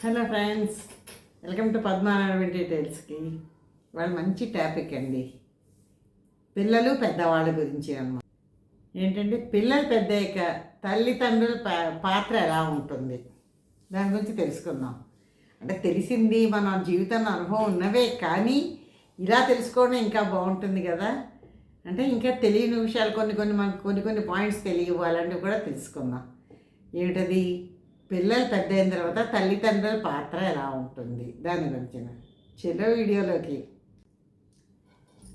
Hello friends, welcome to Padmanabha డీటెయిల్స్కి. వాళ్ళ మంచి టాపిక్ అండి, పిల్లలు పెద్దవాళ్ళ గురించి అన్నమాట. ఏంటంటే పిల్లలు పెద్దయ్యాక తల్లిదండ్రుల పాత్ర ఎలా ఉంటుంది దాని గురించి తెలుసుకుందాం. అంటే తెలిసింది మన జీవితంలో అనుభవం ఉన్నవే, కానీ ఇలా తెలుసుకోవడం ఇంకా బాగుంటుంది కదా. అంటే ఇంకా తెలియని విషయాలు మనకు కొన్ని పాయింట్స్ తెలియవాలంటే కూడా తెలుసుకుందాం. ఏమిటది? పిల్లలు పెద్ద అయిన తర్వాత తల్లిదండ్రుల పాత్ర ఎలా ఉంటుంది దాని గురించి చిన్న వీడియోలోకి.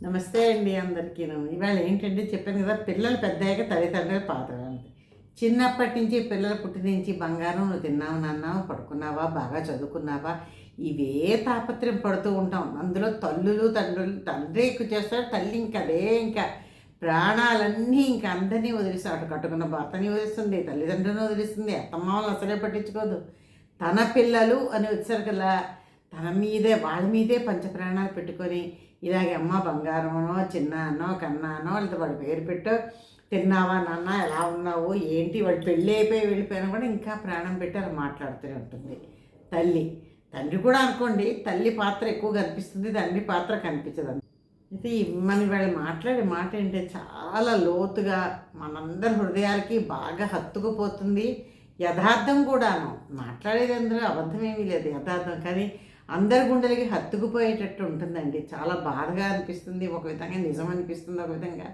నమస్తే అండి అందరికీ. ఇవాళ ఏంటంటే చెప్పాను కదా, పిల్లలు పెద్ద అయ్యాక తల్లిదండ్రుల పాత్ర ఉంటుంది. చిన్నప్పటి నుంచి పిల్లలు పుట్టిన నుంచి బంగారం నువ్వు తిన్నావు నాన్నావు, పడుకున్నావా, బాగా చదువుకున్నావా, ఇవే తాపత్రయం పడుతూ ఉంటాం. అందులో తండ్రులు తండ్రి ఎక్కువ చేస్తాడు, తల్లి ఇంకా అదే ఇంకా ప్రాణాలన్నీ ఇంకా అందరినీ వదిలిస్తాడు. అటు కట్టుకున్న భర్తని వదిలిస్తుంది, తల్లిదండ్రులను వదిలిస్తుంది, అత్తమామలు అసలే పట్టించుకోదు. తన పిల్లలు అని వచ్చేసరికల్లా వాళ్ళ మీదే పంచప్రాణాలు పెట్టుకొని ఇలాగే అమ్మ బంగారమనో చిన్నానో కన్నానో వాళ్ళతో వాడి పేరు పెట్టో, తిన్నావా నాన్న, ఎలా ఉన్నావు, ఏంటి, వాడు పెళ్ళి అయిపోయి వెళ్ళిపోయినా కూడా ఇంకా ప్రాణం పెట్టి అలా మాట్లాడుతూనే ఉంటుంది తల్లి. తండ్రి కూడా అనుకోండి, తల్లి పాత్ర ఎక్కువ కనిపిస్తుంది, తండ్రి పాత్ర కనిపించదు. అయితే మన వాళ్ళు మాట్లాడే మాట ఏంటంటే చాలా లోతుగా మనందరి హృదయాలకి బాగా హత్తుకుపోతుంది. యథార్థం కూడాను, మాట్లాడేది అందరూ అబద్ధమేమీ లేదు, యథార్థం. కానీ అందరి గుండెలకి హత్తుకుపోయేటట్టు ఉంటుందండి. చాలా బాధగా అనిపిస్తుంది, ఒక విధంగా నిజం అనిపిస్తుంది, ఒక విధంగా.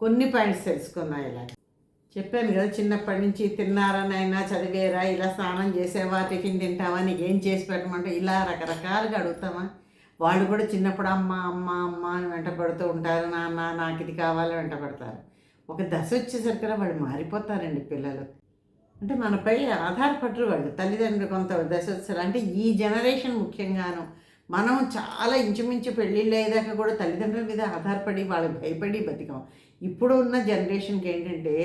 కొన్ని పాయింట్స్ తెలుసుకుందాం. ఇలా చెప్పాను కదా, చిన్నప్పటి నుంచి తిన్నారనైనా, చదివేరా, ఇలా స్నానం చేసేవా, టిఫిన్ తింటావా, నీకేం చేసి పెట్టమంటే ఇలా రకరకాలుగా అడుగుతామా. వాళ్ళు కూడా చిన్నప్పుడు అమ్మ అమ్మ అమ్మ అని వెంటపడుతూ ఉంటారు, నాన్న నాకు ఇది కావాలని వెంటపడతారు. ఒక దశ వచ్చేసరికి వాళ్ళు మారిపోతారండి పిల్లలు. అంటే మనపై ఆధారపడరు వాళ్ళు, తల్లిదండ్రులు కొంత దశ వచ్చారు. అంటే ఈ జనరేషన్ ముఖ్యంగాను మనం చాలా ఇంచుమించు పెళ్ళిళ్ళు అయ్యేదాకా కూడా తల్లిదండ్రుల మీద ఆధారపడి వాళ్ళకి భయపడి బతికాం. ఇప్పుడు ఉన్న జనరేషన్కి ఏంటంటే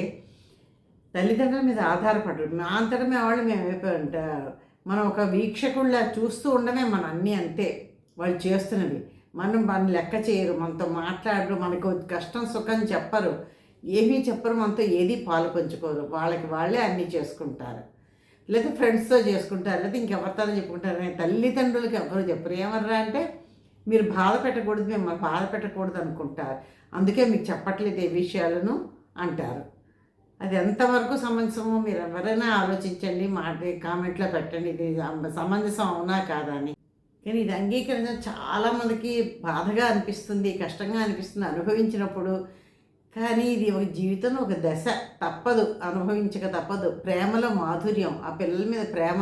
తల్లిదండ్రుల మీద ఆధారపడరు, మా అంతటా వాళ్ళు మేము అయిపోయి ఉంటారు. మనం ఒక వీక్షకుల్లా చూస్తూ ఉండమే మన అన్నీ, అంతే వాళ్ళు చేస్తున్నవి. మన లెక్క చేయరు, మనతో మాట్లాడరు, మనకు కష్టం సుఖం చెప్పరు, ఏమీ చెప్పరు, మనతో ఏది పాలు పంచుకోరు. వాళ్ళకి వాళ్ళే అన్నీ చేసుకుంటారు, లేదా ఫ్రెండ్స్తో చేసుకుంటారు, లేదా ఇంకెవరితో చెప్పుకుంటారు. తల్లిదండ్రులకి ఎవరు చెప్పరు. ఏమర్రా అంటే మీరు బాధ పెట్టకూడదు, మిమ్మల్ని బాధ పెట్టకూడదు అనుకుంటారు, అందుకే మీకు చెప్పట్లేదు ఏ విషయాలను అంటారు. అది ఎంతవరకు సమంజసమో మీరు ఎవరైనా ఆలోచించండి, కామెంట్లో పెట్టండి, ఇది సమంజసం అవునా కాదా అని. కానీ ఇది అంగీకరించడం చాలామందికి బాధగా అనిపిస్తుంది, కష్టంగా అనిపిస్తుంది అనుభవించినప్పుడు. కానీ ఇది ఒక జీవితంలో ఒక దశ, తప్పదు, అనుభవించక తప్పదు. ప్రేమలో మాధుర్యం, ఆ పిల్లల మీద ప్రేమ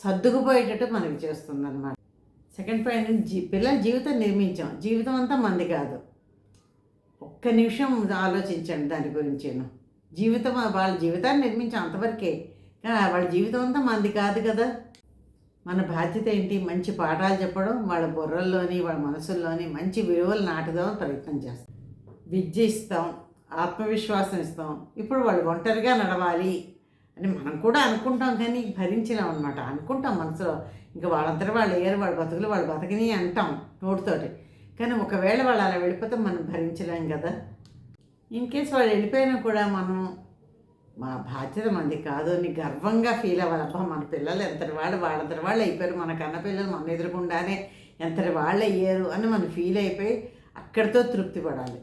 సర్దుకుపోయేటట్టు మనకి చేస్తుంది అన్నమాట. సెకండ్ పాయింట్, పిల్లల జీవితం నిర్మించాం, జీవితం అంతా మంది కాదు. ఒక్క నిమిషం ఆలోచించండి దాని గురించి. జీవితం వాళ్ళ జీవితాన్ని నిర్మించాం అంతవరకే, కానీ వాళ్ళ జీవితం అంతా మంది కాదు కదా. మన బాధ్యత ఏంటి? మంచి పాఠాలు చెప్పడం, వాళ్ళ బుర్రల్లోని వాళ్ళ మనసుల్లోని మంచి విలువలు నాటుదామని ప్రయత్నం చేస్తాం. విద్య ఇస్తాం, ఆత్మవిశ్వాసం ఇస్తాం. ఇప్పుడు వాళ్ళు ఒంటరిగా నడవాలి అని మనం కూడా అనుకుంటాం, కానీ భరించలేం అనమాట. అనుకుంటాం మనసులో, ఇంకా వాళ్ళందరూ వాళ్ళు అయ్యారు, వాళ్ళ బతుకులు వాళ్ళు బతకని అంటాం నోటితోటి. కానీ ఒకవేళ వాళ్ళు అలా వెళ్ళిపోతే మనం భరించలేం కదా. ఇన్ కేస్ వాళ్ళు వెళ్ళిపోయినా కూడా మనం మా బాధ్యత మంది కాదు అని గర్వంగా ఫీల్ అవ్వాలి. అబ్బా మన పిల్లలు ఎంతటి వాళ్ళంతటి వాళ్ళు అయిపోయారు, మన కన్న పిల్లలు మన ఎదురుకుండానే ఎంతటి వాళ్ళు అయ్యారు అని మనం ఫీల్ అయిపోయి అక్కడితో తృప్తి పడాలి.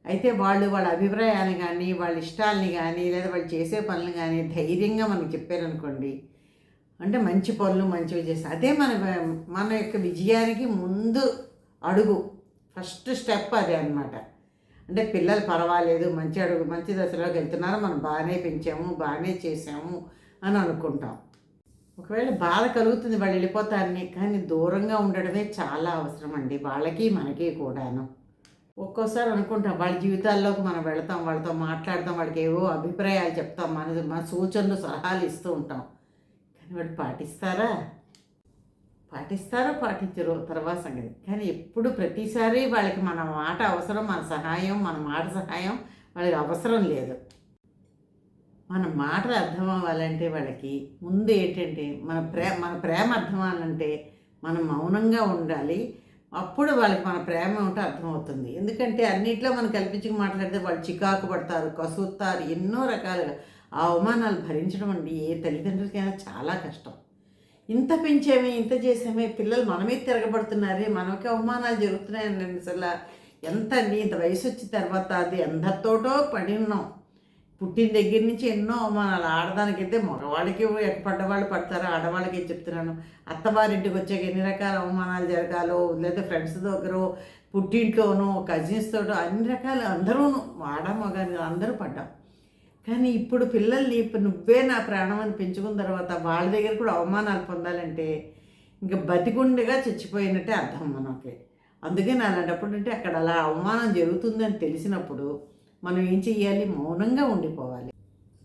అయితే వాళ్ళ అభిప్రాయాన్ని కానీ, వాళ్ళ ఇష్టాలని కానీ, లేదా వాళ్ళు చేసే పనులు కానీ ధైర్యంగా మనకు చెప్పారనుకోండి, అంటే మంచి పనులు మంచివి చేసి అదే మన యొక్క విజయానికి ముందు అడుగు, ఫస్ట్ స్టెప్ అదే అనమాట. అంటే పిల్లలు పర్వాలేదు, మంచి దశలోకి వెళ్తున్నారు, మనం బాగానే పెంచాము, బాగానే చేసాము అని అనుకుంటాం. ఒకవేళ బాధ కలుగుతుంది వాళ్ళు వెళ్ళిపోతారని, కానీ దూరంగా ఉండడమే చాలా అవసరం అండి, వాళ్ళకి మనకి కూడాను. ఒక్కోసారి అనుకుంటాం వాళ్ళ జీవితాల్లోకి మనం వెళతాం, వాళ్ళతో మాట్లాడతాం, వాళ్ళకి ఏవో అభిప్రాయాలు చెప్తాం, మన సూచనలు సలహాలు ఇస్తూ ఉంటాం. కానీ వాళ్ళు పాటించరు తర్వాత సంగతి. కానీ ఎప్పుడు ప్రతిసారి వాళ్ళకి మన మాట అవసరం, మన మాట సహాయం వాళ్ళకి అవసరం లేదు. మన మాటలు అర్థం అవ్వాలంటే వాళ్ళకి ముందు ఏంటంటే మన ప్రేమ అర్థం అవ్వాలంటే మనం మౌనంగా ఉండాలి. అప్పుడు వాళ్ళకి మన ప్రేమ ఉంటే అర్థమవుతుంది. ఎందుకంటే అన్నింటిలో మనం కల్పించుకు మాట్లాడితే వాళ్ళు చికాకు పడతారు, కసురుతారు, ఎన్నో రకాలుగా ఆ అవమానాలు భరించడం అండి ఏ తల్లిదండ్రులకైనా చాలా కష్టం. ఇంత పెంచామే, ఇంత చేసామే, పిల్లలు మన మీద తిరగబడుతున్నారే, మనకి అవమానాలు జరుగుతున్నాయండి అసలు. ఎంత అండి, ఇంత వయసు వచ్చిన తర్వాత అది అందరితోటో పడి ఉన్నాం. పుట్టిన దగ్గర నుంచి ఎన్నో అవమానాలు. ఆడదానికైతే మగవాళ్ళకి పడ్డవాళ్ళు పడతారు, ఆడవాళ్ళకి చెప్తున్నాను. అత్తవారింటికి వచ్చాక ఎన్ని రకాల అవమానాలు జరగాలో, లేదా ఫ్రెండ్స్ దగ్గర, పుట్టింట్లోనూ, కజిన్స్తోటో అన్ని రకాలు అందరూ, ఆడ మగాని అందరూ పడ్డాం. కానీ ఇప్పుడు పిల్లల్ని నువ్వే నా ప్రాణం అని పెంచుకున్న తర్వాత వాళ్ళ దగ్గర కూడా అవమానాలు పొందాలంటే ఇంకా బతికుండగా చచ్చిపోయినట్టే అర్థం మనకి. అందుకని అలాంటప్పుడు అంటే అక్కడ అలా అవమానం జరుగుతుందని తెలిసినప్పుడు మనం ఏం చెయ్యాలి? మౌనంగా ఉండిపోవాలి.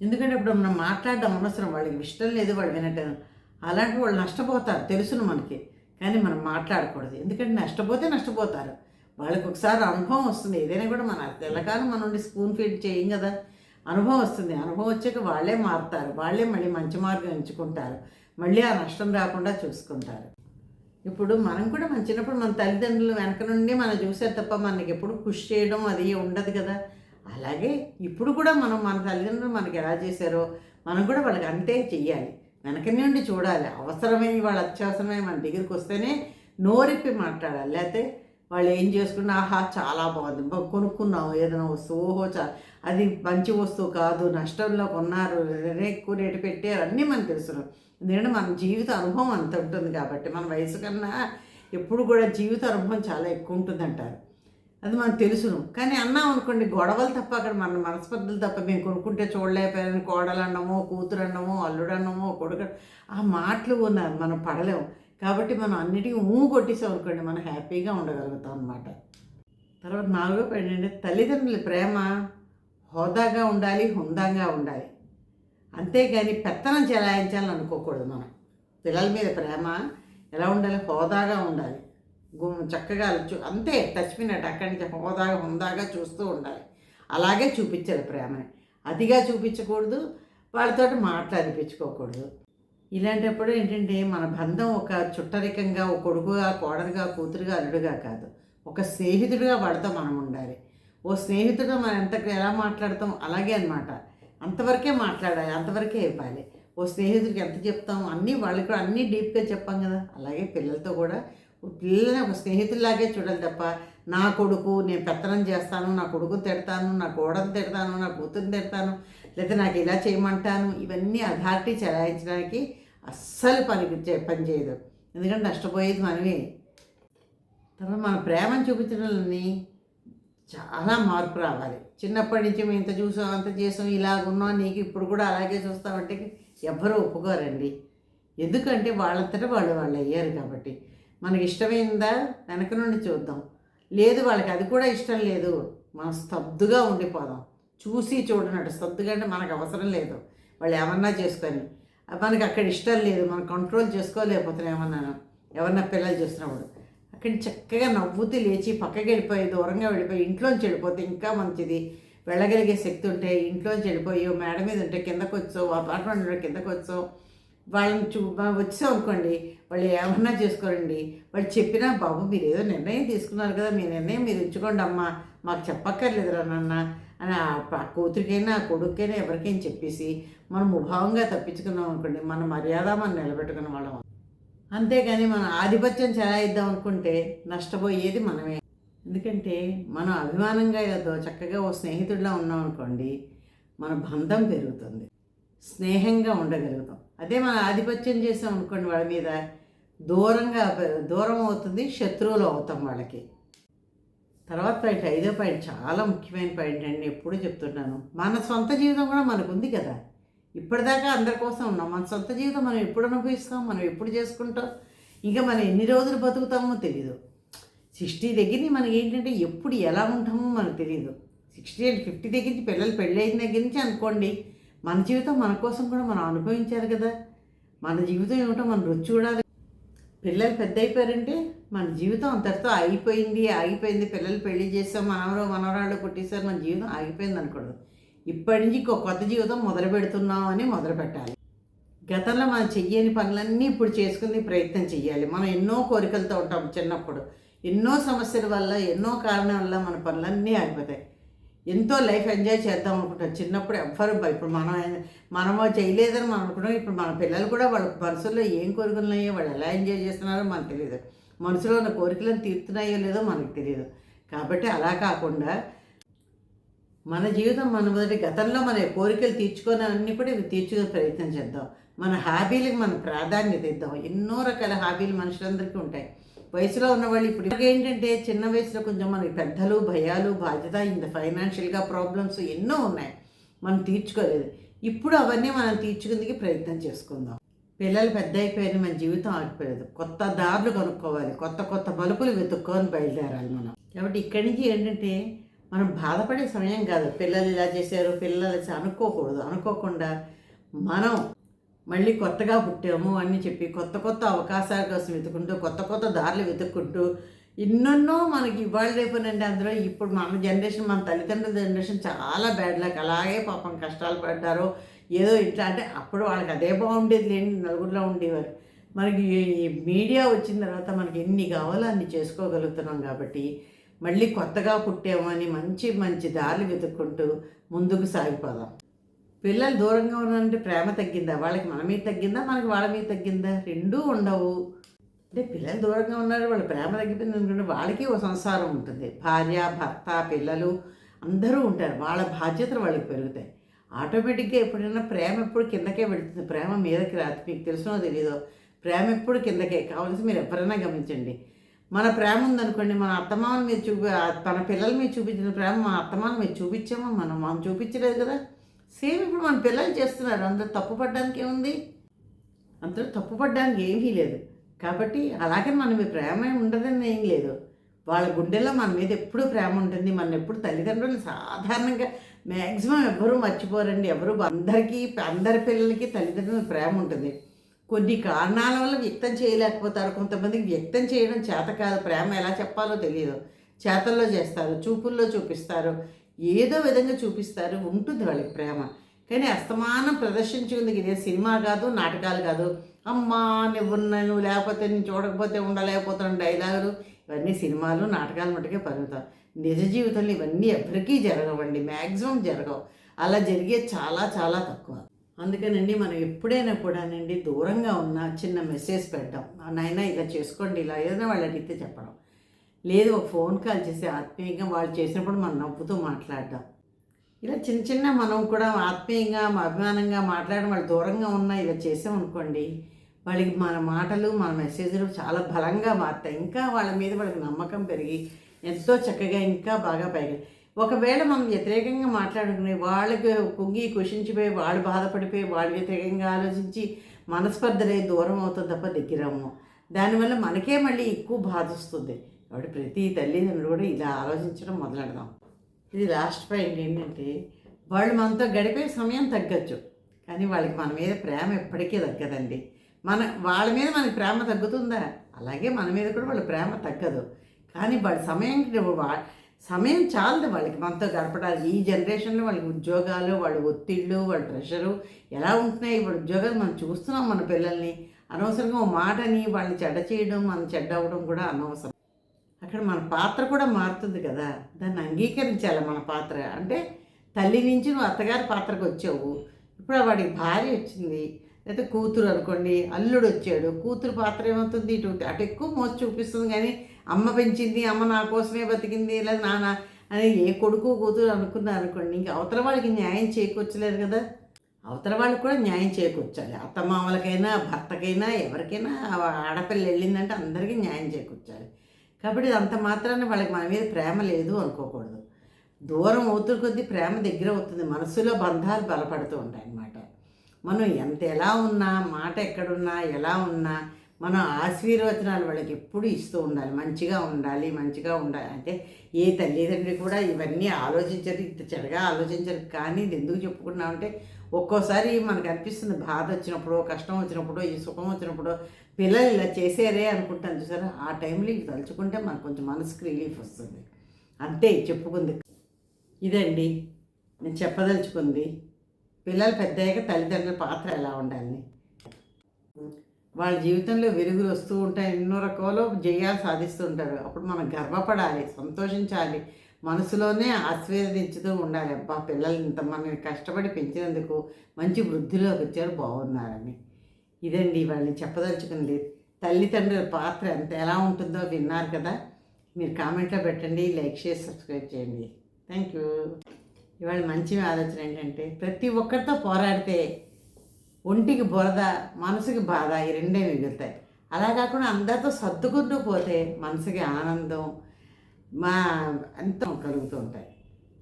ఎందుకంటే ఇప్పుడు మనం మాట్లాడడం అనవసరం, వాళ్ళకి ఇష్టం లేదు వాళ్ళు వినటం. అలాంటి వాళ్ళు నష్టపోతారు తెలుసును మనకి, కానీ మనం మాట్లాడకూడదు. ఎందుకంటే నష్టపోతారు. వాళ్ళకి ఒకసారి అనుభవం వస్తుంది. ఏదైనా కూడా మన తెల్లకాలం మన నుండి స్పూన్ ఫీడ్ చేయం కదా, అనుభవం వస్తుంది. అనుభవం వచ్చాక వాళ్ళే మారుతారు, వాళ్ళే మళ్ళీ మంచి మార్గం ఎంచుకుంటారు, మళ్ళీ ఆ నష్టం రాకుండా చూసుకుంటారు. ఇప్పుడు మనం కూడా మన చిన్నప్పుడు మన తల్లిదండ్రులు వెనక నుండి మనం చూసే తప్ప మనకి ఎప్పుడు పుష్ చేయడం అది ఉండదు కదా. అలాగే ఇప్పుడు కూడా మనం మన తల్లిదండ్రులు మనకి ఎలా చేశారో మనం కూడా వాళ్ళకి అంతే చెయ్యాలి. వెనక నుండి చూడాలి. అవసరమైన వాళ్ళు అత్యవసరమైన మన దగ్గరికి వస్తేనే నోరిప్పి మాట్లాడాలి. లేకపోతే వాళ్ళు ఏం చేసుకున్నా, ఆహా చాలా బాగుంది, కొనుక్కున్నాము ఏదైనా వస్తువు, ఓహో అది మంచి వస్తువు కాదు, నష్టంలో కొన్నారు, ఎక్కువ రేటు పెట్టారు, అన్నీ మనకు తెలుసు. ఎందుకంటే మన జీవిత అనుభవం అంత ఉంటుంది కాబట్టి. మన వయసు కన్నా ఎప్పుడు కూడా జీవిత అనుభవం చాలా ఎక్కువ ఉంటుంది అంటారు. అది మనకు తెలుసును. కానీ అన్నాం అనుకోండి, గొడవలు తప్ప అక్కడ మన మనస్పర్ధలు తప్ప మేము కొనుక్కుంటే చూడలేకపోయారని కోడలు అన్నమో, కూతురు అన్నమో, అల్లుడు అన్నమో, కొడుకు, ఆ మాటలు ఉన్నారు మనం పడలేము. కాబట్టి మనం అన్నిటికీ కొట్టేసాం అనుకోండి, మనం హ్యాపీగా ఉండగలుగుతాం అన్నమాట. తర్వాత 4వ పాయింట్ ఏంటంటే తల్లిదండ్రుల ప్రేమ హోదాగా ఉండాలి, హుందాగా ఉండాలి. అంతేగాని పెత్తనం చెలాయించాలని అనుకోకూడదు. మనం పిల్లల మీద ప్రేమ ఎలా ఉండాలి? హోదాగా ఉండాలి, చక్కగా అంతే టచ్ మినట్ అక్కడి నుంచి హోదాగా హుందాగా చూస్తూ ఉండాలి. అలాగే చూపించాలి ప్రేమని. అతిగా చూపించకూడదు, వాళ్ళతో మాట్లాడిపించుకోకూడదు. ఇలాంటప్పుడు ఏంటంటే మన బంధం ఒక చుట్టరికంగా, ఒక కొడుకుగా, కోడలుగా, కూతురుగా, అల్లుడుగా కాదు, ఒక స్నేహితుడిగా వాళ్ళతో మనం ఉండాలి. ఓ స్నేహితుడు మనం ఎలా మాట్లాడతాం అలాగే అనమాట. అంతవరకే మాట్లాడాలి, అంతవరకే ఇవ్వాలి. ఓ స్నేహితుడికి ఎంత చెప్తాం అన్నీ వాళ్ళకి కూడా అన్నీ డీప్గా చెప్పాం కదా. అలాగే పిల్లలతో కూడా పిల్లల్ని ఒక స్నేహితుల్లాగే చూడాలి తప్ప నా కొడుకు నేను పెత్తనం చేస్తాను, నా కొడుకుని తిడతాను, నా కోడని తిడతాను, నా కూతురుని తిడతాను, లేదా నాకు ఇలా చేయమంటాను, ఇవన్నీ అథారిటీ చెలాయించడానికి అస్సలు పని చేయదు. ఎందుకంటే నష్టపోయేది మనమే. తర్వాత మన ప్రేమను చూపించడంలోని చాలా మార్పు రావాలి. చిన్నప్పటి నుంచి మేము ఇంత చూసాం, అంత చేసాం, ఇలాగున్నాం, నీకు ఇప్పుడు కూడా అలాగే చూస్తామంటే ఎవ్వరూ ఒప్పుకోరండి. ఎందుకంటే వాళ్ళంతటా వాళ్ళు అయ్యారు కాబట్టి. మనకి ఇష్టమైందా వెనక నుండి చూద్దాం, లేదు వాళ్ళకి అది కూడా ఇష్టం లేదు, మనం స్తబ్దుగా ఉండిపోదాం. చూసి చూడనట్టు స్తబ్దుగా అంటే మనకు అవసరం లేదు, వాళ్ళు ఏమన్నా చేసుకొని. మనకి అక్కడ ఇష్టం లేదు, మనం కంట్రోల్ చేసుకోలేకపోతున్నాం. ఎవరన్నా పిల్లలు చూసినప్పుడు అక్కడి చక్కగా నవ్వుతూ లేచి పక్కకి వెళ్ళిపోయి, దూరంగా వెళ్ళిపోయి ఇంట్లోంచి వెళ్ళిపోతే ఇంకా మంచిది. వెళ్ళగలిగే శక్తి ఉంటే ఇంట్లోంచి వెళ్ళిపోయి మేడ మీద ఉంటే కిందకు వచ్చో, అపార్ట్మెంట్ ఉంటే కిందకు వచ్చో, వాళ్ళని వచ్చాం అనుకోండి, వాళ్ళు ఏమన్నా చేసుకోరండి. వాళ్ళు చెప్పినా, బాబు మీరు ఏదో నిర్ణయం తీసుకున్నారు కదా, మీ నిర్ణయం మీరు ఉంచుకోండి అమ్మా, మాకు చెప్పక్కర్లేదురా నాన్న అని ఆ కూతురికైనా ఆ కొడుకైనా ఎవరికైనా చెప్పేసి మనం ముభావంగా తప్పించుకున్నాం అనుకోండి, మన మర్యాద మనం నిలబెట్టుకున్న వాళ్ళం. అంతేగాని మనం ఆధిపత్యం చెలాయిద్దాం అనుకుంటే నష్టపోయేది మనమే. ఎందుకంటే మనం అభిమానంగా ఏదో చక్కగా ఓ స్నేహితుడిలా ఉన్నాం అనుకోండి, మన బంధం పెరుగుతుంది, స్నేహంగా ఉండగలుగుతాం. అదే మనం ఆధిపత్యం చేసాం అనుకోండి వాళ్ళ మీద, దూరం అవుతుంది, శత్రువులు అవుతాం వాళ్ళకి. తర్వాత పాయింట్ 5వ పాయింట్ చాలా ముఖ్యమైన పాయింట్ అండి, ఎప్పుడు చెప్తున్నాను. మన సొంత జీవితం కూడా మనకు ఉంది కదా. ఇప్పటిదాకా అందరి కోసం ఉన్నాం, మన సొంత జీవితం మనం ఎప్పుడు అనుభవిస్తాం, మనం ఎప్పుడు చేసుకుంటాం, ఇంకా మనం ఎన్ని రోజులు బతుకుతామో తెలీదు. 60 దగ్గర మనకి ఏంటంటే ఎప్పుడు ఎలా ఉంటామో మనకు తెలియదు. 60 అండ్ 50 దగ్గర నుంచి పిల్లలు పెళ్ళైన దగ్గర నుంచి అనుకోండి, మన జీవితం మన కోసం కూడా మనం అనుభవించాలి కదా. మన జీవితం ఏమిటో మనం రుచి చూడాలి. పిల్లలు పెద్ద అయిపోయారంటే మన జీవితం అంతటితో ఆగిపోయింది. పిల్లలు పెళ్లి చేస్తాం, మనవరాళ్ళు పుట్టేసారు, మన జీవితం ఆగిపోయింది అనకూడదు. ఇప్పటి నుంచి ఇంకో కొత్త జీవితం మొదలు పెడుతున్నామని మొదలు పెట్టాలి. గతంలో మనం చెయ్యని పనులన్నీ ఇప్పుడు చేసుకునే ప్రయత్నం చెయ్యాలి. మనం ఎన్నో కోరికలతో ఉంటాం చిన్నప్పుడు, ఎన్నో సమస్యల వల్ల, ఎన్నో కారణాల వల్ల మన పనులన్నీ ఆగిపోతాయి. ఎంతో లైఫ్ ఎంజాయ్ చేద్దాం అనుకుంటారు. చిన్నప్పుడు ఎవ్వరు ఇప్పుడు మనము చేయలేదని మనం అనుకుంటాం. ఇప్పుడు మన పిల్లలు కూడా వాళ్ళ మనసులో ఏం కోరికలున్నాయో, వాళ్ళు ఎలా ఎంజాయ్ చేస్తున్నారో మనకు తెలియదు. మనసులో ఉన్న కోరికలను తీరుతున్నాయో లేదో మనకు తెలియదు. కాబట్టి అలా కాకుండా మన జీవితం మన మొదటి గతంలో మన కోరికలు తీర్చుకోవాలన్నీ కూడా ఇవి తీర్చుకునే ప్రయత్నం చేద్దాం. మన హాబీలకు మనం ప్రాధాన్యత ఇద్దాం. ఎన్నో రకాల హాబీలు మనుషులందరికీ ఉంటాయి. వయసులో ఉన్నవాళ్ళు ఇప్పుడు ఏంటంటే చిన్న వయసులో కొంచెం మనకి పెద్దలు, భయాలు, బాధ్యత, ఇంత ఫైనాన్షియల్గా ప్రాబ్లమ్స్ ఎన్నో ఉన్నాయి, మనం తీర్చుకోలేదు. ఇప్పుడు అవన్నీ మనం తీర్చుకుందుకు ప్రయత్నం చేసుకుందాం. పిల్లలు పెద్ద అయిపోయిన మన జీవితం ఆగిపోలేదు. కొత్త దారులు కనుక్కోవాలి, కొత్త కొత్త మలుపులు వెతుక్కొని బయలుదేరాలి మనం. కాబట్టి ఇక్కడి నుంచి ఏంటంటే మనం బాధపడే సమయం కాదు. పిల్లలు ఇలా చేశారు, పిల్లలు అనుకోకూడదు. అనుకోకుండా మనం మళ్ళీ కొత్తగా పుట్టాము అని చెప్పి కొత్త కొత్త అవకాశాల కోసం వెతుకుంటూ, కొత్త కొత్త దారులు వెతుక్కుంటూ, ఎన్నెన్నో మనకి ఇవాళ రేపునండి. అందులో ఇప్పుడు మన జనరేషన్, మన తల్లిదండ్రుల జనరేషన్ చాలా బ్యాడ్ లక్. అలాగే పాపం కష్టాలు పడ్డారు. ఏదో ఇట్లా అంటే అప్పుడు వాళ్ళకి అదే బాగుండేది లేని నలుగురిలో ఉండేవారు. మనకి ఈ మీడియా వచ్చిన తర్వాత మనకి ఎన్ని కావాలో అన్ని చేసుకోగలుగుతున్నాం. కాబట్టి మళ్ళీ కొత్తగా పుట్టాము అని మంచి మంచి దారులు వెతుక్కుంటూ ముందుకు సాగిపోదాం. పిల్లలు దూరంగా ఉన్నారంటే ప్రేమ తగ్గిందా? వాళ్ళకి మన మీద తగ్గిందా, మనకి వాళ్ళ మీద తగ్గిందా? రెండూ ఉండవు. అంటే పిల్లలు దూరంగా ఉన్నారు, వాళ్ళ ప్రేమ తగ్గిపోయింది అనుకుంటే వాళ్ళకి ఒక సంసారం ఉంటుంది. భార్య, భర్త, పిల్లలు అందరూ ఉంటారు. వాళ్ళ బాధ్యతలు వాళ్ళకి పెరుగుతాయి. ఆటోమేటిక్గా ఎప్పుడైనా ప్రేమ ఎప్పుడు కిందకే వెళుతుంది, ప్రేమ మీదకి రాదు. మీకు తెలుసునో తెలీదో, ప్రేమ ఎప్పుడు కిందకే. కావాల్సి మీరు ఎవరైనా గమనించండి. మన ప్రేమ ఉందనుకోండి, మన అత్తమామల మీద మన పిల్లల మీద చూపించిన ప్రేమ మన అత్తమామల మీద చూపించామా? మనం చూపించలేదు కదా. సేమ్ ఇప్పుడు మన పిల్లలు చేస్తున్నారు. అందరూ తప్పుపడడానికి ఏముంది? అందరూ తప్పుపడడానికి ఏమీ లేదు. కాబట్టి అలాగే మన మీద ప్రేమ ఉండదని ఏం లేదు. వాళ్ళ గుండెల్లో మన మీద ఎప్పుడూ ప్రేమ ఉంటుంది. మన ఎప్పుడు తల్లిదండ్రులు సాధారణంగా మ్యాక్సిమం ఎవ్వరూ మర్చిపోరండి. అందరి పిల్లలకి తల్లిదండ్రుల ప్రేమ ఉంటుంది. కొన్ని కారణాల వల్ల వ్యక్తం చేయలేకపోతారు. కొంతమందికి వ్యక్తం చేయడం చేత కాదు. ప్రేమ ఎలా చెప్పాలో తెలియదు. చేతల్లో చేస్తారు, చూపుల్లో చూపిస్తారు, ఏదో విధంగా చూపిస్తారు. ఉంటుంది వాళ్ళకి ప్రేమ. కానీ అస్తమానం ప్రదర్శించుకుందుకు ఇదే సినిమా కాదు, నాటకాలు కాదు. అమ్మా నువ్వు లేకపోతే నేను చూడకపోతే ఉండలేకపోతాను డైలాగులు, ఇవన్నీ సినిమాలు, నాటకాలు మట్టుకే పరిమితం. నిజ జీవితంలో ఇవన్నీ ఎవరికీ జరగవండి. మ్యాక్సిమం జరగవు. అలా జరిగే చాలా చాలా తక్కువ. అందుకనండి మనం ఎప్పుడైనా కూడానండి దూరంగా ఉన్న చిన్న మెసేజ్ పెట్టడం, నాయన ఇలా చేసుకోండి, ఇలా ఏదైనా వాళ్ళు అడిగితే చెప్పడం, లేదు ఒక ఫోన్ కాల్ చేసి ఆత్మీయంగా వాళ్ళు చేసినప్పుడు మనం నవ్వుతూ మాట్లాడడం, ఇలా చిన్న చిన్న మనం కూడా ఆత్మీయంగా అభిమానంగా మాట్లాడడం. వాళ్ళు దూరంగా ఉన్నా ఇలా చేసామనుకోండి, వాళ్ళకి మన మాటలు, మన మెసేజ్లు చాలా బలంగా మారుతాయి. ఇంకా వాళ్ళ మీద వాళ్ళకి నమ్మకం పెరిగి ఎంతో చక్కగా ఇంకా బాగా పైకి. ఒకవేళ మనం వ్యతిరేకంగా మాట్లాడుకుని వాళ్ళకి కుంగి కుషించిపోయి, వాళ్ళు బాధపడిపోయి, వాళ్ళు వ్యతిరేకంగా ఆలోచించి మనస్పర్ధలై దూరం అవుతుంది తప్ప దగ్గరము. దానివల్ల మనకే మళ్ళీ ఎక్కువ బాధ వస్తుంది. కాబట్టి ప్రతి తల్లిదండ్రులు కూడా ఇలా ఆలోచించడం మొదలెడదాం. ఇది లాస్ట్ పాయింట్ ఏంటంటే, వాళ్ళు మనతో గడిపే సమయం తగ్గచ్చు, కానీ వాళ్ళకి మన మీద ప్రేమ ఎప్పటికీ తగ్గదండి. వాళ్ళ మీద మనకి ప్రేమ తగ్గుతుందా? అలాగే మన మీద కూడా వాళ్ళ ప్రేమ తగ్గదు. కానీ వాళ్ళ సమయం చాలదు వాళ్ళకి మనతో గడపడానికి. ఈ జనరేషన్లో వాళ్ళకి ఉద్యోగాలు, వాళ్ళ ఒత్తిళ్ళు, వాళ్ళ ప్రెషరు ఎలా ఉంటున్నాయి. వాళ్ళ ఉద్యోగాలు మనం చూస్తున్నాం. మన పిల్లల్ని అనవసరంగా ఓ మాటని వాళ్ళని చెడ్డ చేయడం, మనం చెడ్డ అవ్వడం కూడా అనవసరం. అక్కడ మన పాత్ర కూడా మారుతుంది కదా, దాన్ని అంగీకరించాలి. మన పాత్ర అంటే తల్లి నుంచి నువ్వు అత్తగారి పాత్రకు వచ్చావు, ఇప్పుడు వాడికి భార్య వచ్చింది, లేకపోతే కూతురు అనుకోండి, అల్లుడు వచ్చాడు, కూతురు పాత్ర ఏమవుతుంది? అటు ఎక్కువ మోసి చూపిస్తుంది. కానీ అమ్మ పెంచింది, అమ్మ నా కోసమే బతికింది, లేదా నాన్న అని ఏ కొడుకు కూతురు అనుకున్నారు అనుకోండి, ఇంక అవతల వాళ్ళకి న్యాయం చేకూర్చలేరు కదా. అవతల వాళ్ళకి కూడా న్యాయం చేకూర్చాలి. అత్తమామలకైనా, భర్తకైనా, ఎవరికైనా ఆడపిల్ల వెళ్ళిందంటే అందరికీ న్యాయం చేకూర్చాలి. కాబట్టి అంత మాత్రాన వాళ్ళకి మన మీద ప్రేమ లేదు అనుకోకూడదు. దూరం అవుతున్న కొద్దీ ప్రేమ దగ్గర అవుతుంది. మనసులో బంధాలు బలపడుతూ ఉంటాయి అన్నమాట. మనం ఎలా ఉన్నా, మాట ఎక్కడున్నా, ఎలా ఉన్నా, మనం ఆశీర్వచనాలు వాళ్ళకి ఎప్పుడు ఇస్తూ ఉండాలి. మంచిగా ఉండాలి అంటే ఏ తల్లిదండ్రి కూడా ఇవన్నీ ఆలోచించరు, ఇంత చెడగా ఆలోచించరు. కానీ ఇది ఎందుకు చెప్పుకున్నామంటే, ఒక్కోసారి మనకు అనిపిస్తుంది, బాధ వచ్చినప్పుడు, కష్టం వచ్చినప్పుడు, ఈ సుఖం వచ్చినప్పుడు పిల్లలు ఇలా చేసారే అనుకుంటాను చూసారా, ఆ టైంలో ఇవి తలుచుకుంటే మనకు కొంచెం మనసుకు రిలీఫ్ వస్తుంది. అంతే చెప్పుకుంది. ఇదండి నేను చెప్పదలుచుకుంది. పిల్లలు పెద్దయ్యాక తల్లిదండ్రుల పాత్ర ఎలా ఉండాలని. వాళ్ళ జీవితంలో వెలుగులు వస్తూ ఉంటాయి, ఎన్నో రకాలు జయాలు సాధిస్తూ ఉంటారు. అప్పుడు మనం గర్వపడాలి, సంతోషించాలి. మనసులోనే ఆశీర్వదించుతూ ఉండాలి. అబ్బా పిల్లలు ఇంత మనల్ని కష్టపడి పెంచినందుకు మంచి వృద్ధిలోకి వచ్చారు, బాగున్నారని. ఇదండి వాళ్ళు చెప్పదలుచుకుంది. తల్లిదండ్రుల పాత్ర ఎలా ఉంటుందో విన్నారు కదా. మీరు కామెంట్లో పెట్టండి, లైక్ చేసి సబ్స్క్రైబ్ చేయండి. Thank you. ఇవాళ మంచి ఆలోచన ఏంటంటే ప్రతి ఒక్కరితో పోరాడితే ఒంటికి బురద, మనసుకి బాధ, ఈ రెండే మిగులుతాయి. అలా కాకుండా అందరితో సర్దుకుంటూ పోతే మనసుకి ఆనందం ఎంతో కలుగుతూ ఉంటాయి.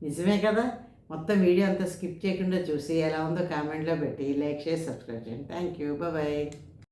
నిజమే కదా. మొత్తం వీడియో అంతా స్కిప్ చేయకుండా చూసి ఎలా ఉందో కామెంట్లో పెట్టి లైక్ చేసి సబ్స్క్రైబ్ చేయండి. Thank you. బాయ్.